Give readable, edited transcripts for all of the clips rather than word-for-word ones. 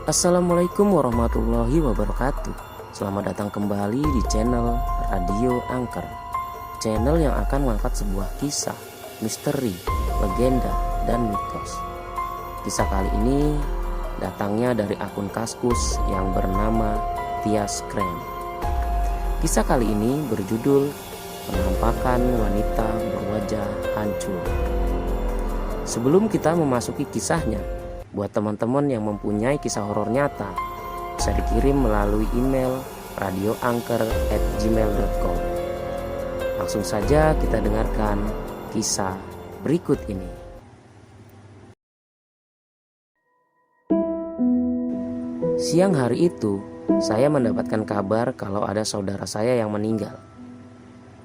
Assalamualaikum warahmatullahi wabarakatuh. Selamat datang kembali di channel Radio Angker, channel yang akan mengangkat sebuah kisah, misteri, legenda, dan mitos. Kisah kali ini datangnya dari akun Kaskus yang bernama Tias Krem. Kisah kali ini berjudul Penampakan Wanita Berwajah Hancur. Sebelum kita memasuki kisahnya, buat teman-teman yang mempunyai kisah horor nyata, bisa dikirim melalui email radioangker@gmail.com. Langsung saja kita dengarkan kisah berikut ini. Siang hari itu, saya mendapatkan kabar kalau ada saudara saya yang meninggal.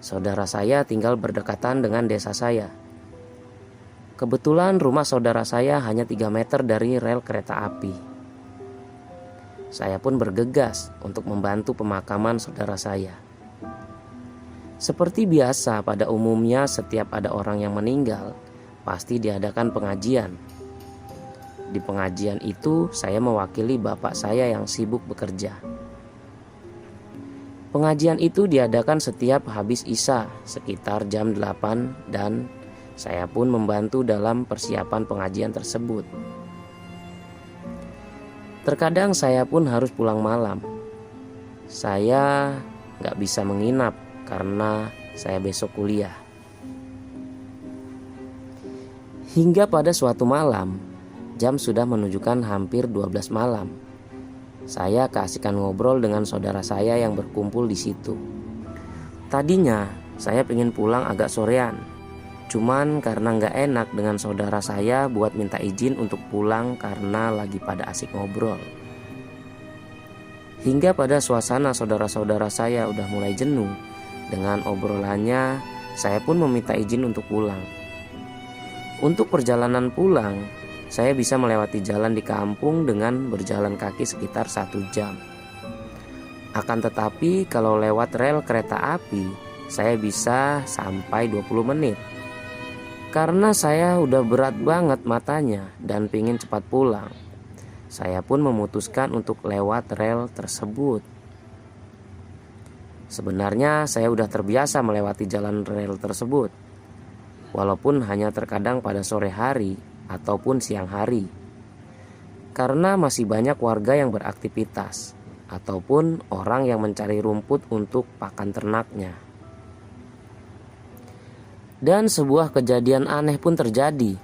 Saudara saya tinggal berdekatan dengan desa saya. Kebetulan rumah saudara saya hanya 3 meter dari rel kereta api. Saya pun bergegas untuk membantu pemakaman saudara saya. Seperti biasa pada umumnya setiap ada orang yang meninggal, pasti diadakan pengajian. Di pengajian itu saya mewakili bapak saya yang sibuk bekerja. Pengajian itu diadakan setiap habis Isya sekitar jam 8 dan saya pun membantu dalam persiapan pengajian tersebut. Terkadang saya pun harus pulang malam. Saya gak bisa menginap karena saya besok kuliah. Hingga pada suatu malam, jam sudah menunjukkan hampir 12 malam. Saya keasikan ngobrol dengan saudara saya yang berkumpul di situ. Tadinya saya ingin pulang agak sorean. Cuman karena gak enak dengan saudara saya buat minta izin untuk pulang karena lagi pada asik ngobrol. Hingga pada suasana saudara-saudara saya udah mulai jenuh dengan obrolannya, saya pun meminta izin untuk pulang. Untuk perjalanan pulang, saya bisa melewati jalan di kampung dengan berjalan kaki sekitar 1 jam. Akan tetapi kalau lewat rel kereta api, saya bisa sampai 20 menit. Karena saya udah berat banget matanya dan pingin cepat pulang, saya pun memutuskan untuk lewat rel tersebut. Sebenarnya saya udah terbiasa melewati jalan rel tersebut, walaupun hanya terkadang pada sore hari ataupun siang hari. Karena masih banyak warga yang beraktivitas ataupun orang yang mencari rumput untuk pakan ternaknya. Dan sebuah kejadian aneh pun terjadi.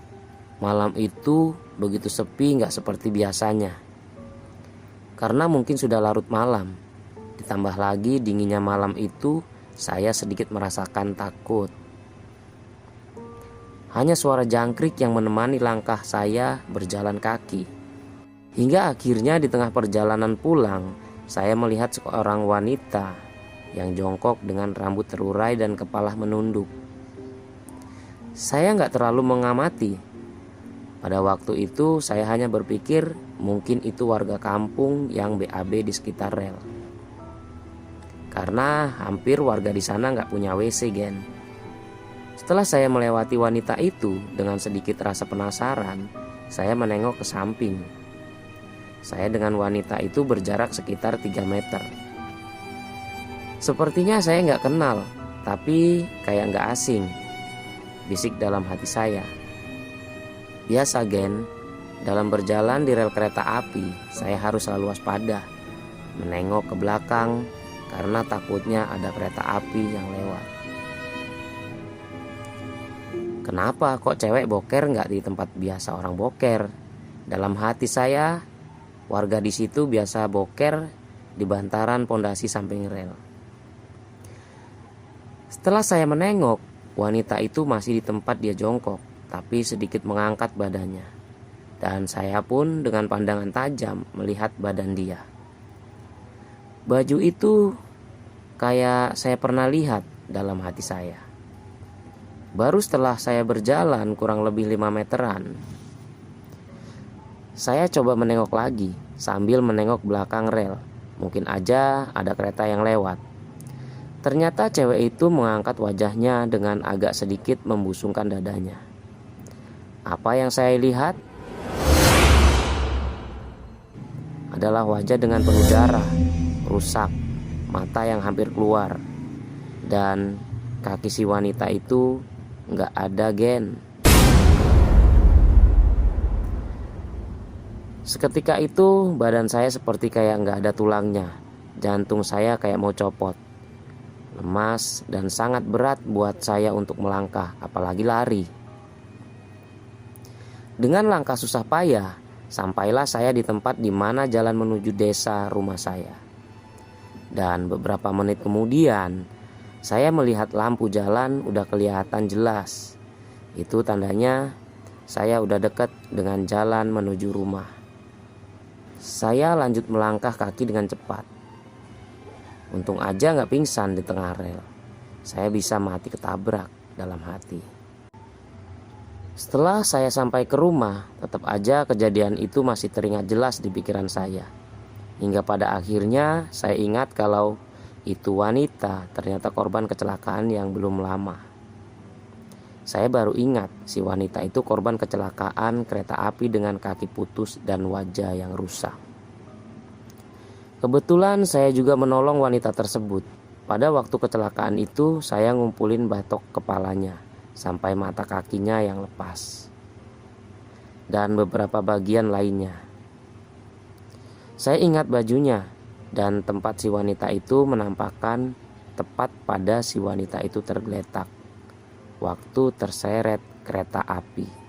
Malam itu begitu sepi, gak seperti biasanya. Karena mungkin sudah larut malam. Ditambah lagi dinginnya malam itu, saya sedikit merasakan takut. Hanya suara jangkrik yang menemani langkah saya berjalan kaki. Hingga akhirnya di tengah perjalanan pulang, saya melihat seorang wanita yang jongkok dengan rambut terurai dan kepala menunduk. Saya gak terlalu mengamati. Pada waktu itu saya hanya berpikir mungkin itu warga kampung yang BAB di sekitar rel. Karena hampir warga di sana gak punya WC, gen. Setelah saya melewati wanita itu dengan sedikit rasa penasaran, saya menengok ke samping. Saya dengan wanita itu berjarak sekitar 3 meter. Sepertinya saya gak kenal, tapi kayak gak asing. Bisik dalam hati saya. Biasa, gen, dalam berjalan di rel kereta api, saya harus selalu waspada, menengok ke belakang karena takutnya ada kereta api yang lewat. Kenapa kok cewek boker nggak di tempat biasa orang boker? Dalam hati saya, warga di situ biasa boker di bantaran pondasi samping rel. Setelah saya menengok, wanita itu masih di tempat dia jongkok, tapi sedikit mengangkat badannya. Dan saya pun dengan pandangan tajam melihat badan dia. Baju itu kayak saya pernah lihat dalam hati saya. Baru setelah saya berjalan kurang lebih 5 meteran, saya coba menengok lagi sambil menengok belakang rel. Mungkin aja ada kereta yang lewat. Ternyata cewek itu mengangkat wajahnya dengan agak sedikit membusungkan dadanya. Apa yang saya lihat? adalah wajah dengan penuh darah, rusak, mata yang hampir keluar, dan kaki si wanita itu nggak ada, Gen. Seketika itu badan saya seperti kayak nggak ada tulangnya. Jantung saya kayak mau copot. Lemas dan sangat berat buat saya untuk melangkah, apalagi lari. Dengan langkah susah payah, sampailah saya di tempat di mana jalan menuju desa rumah saya. Dan beberapa menit kemudian, saya melihat lampu jalan udah kelihatan jelas. Itu tandanya saya udah dekat dengan jalan menuju rumah. Saya lanjut melangkah kaki dengan cepat. Untung aja gak pingsan di tengah rel. Saya bisa mati ketabrak dalam hati. Setelah saya sampai ke rumah, tetap aja kejadian itu masih teringat jelas di pikiran saya. Hingga pada akhirnya saya ingat kalau itu wanita ternyata korban kecelakaan yang belum lama. Saya baru ingat si wanita itu korban kecelakaan kereta api dengan kaki putus dan wajah yang rusak. Kebetulan saya juga menolong wanita tersebut. Pada waktu kecelakaan itu saya ngumpulin batok kepalanya sampai mata kakinya yang lepas dan beberapa bagian lainnya. Saya ingat bajunya dan tempat si wanita itu menampakkan tepat pada si wanita itu tergeletak waktu terseret kereta api.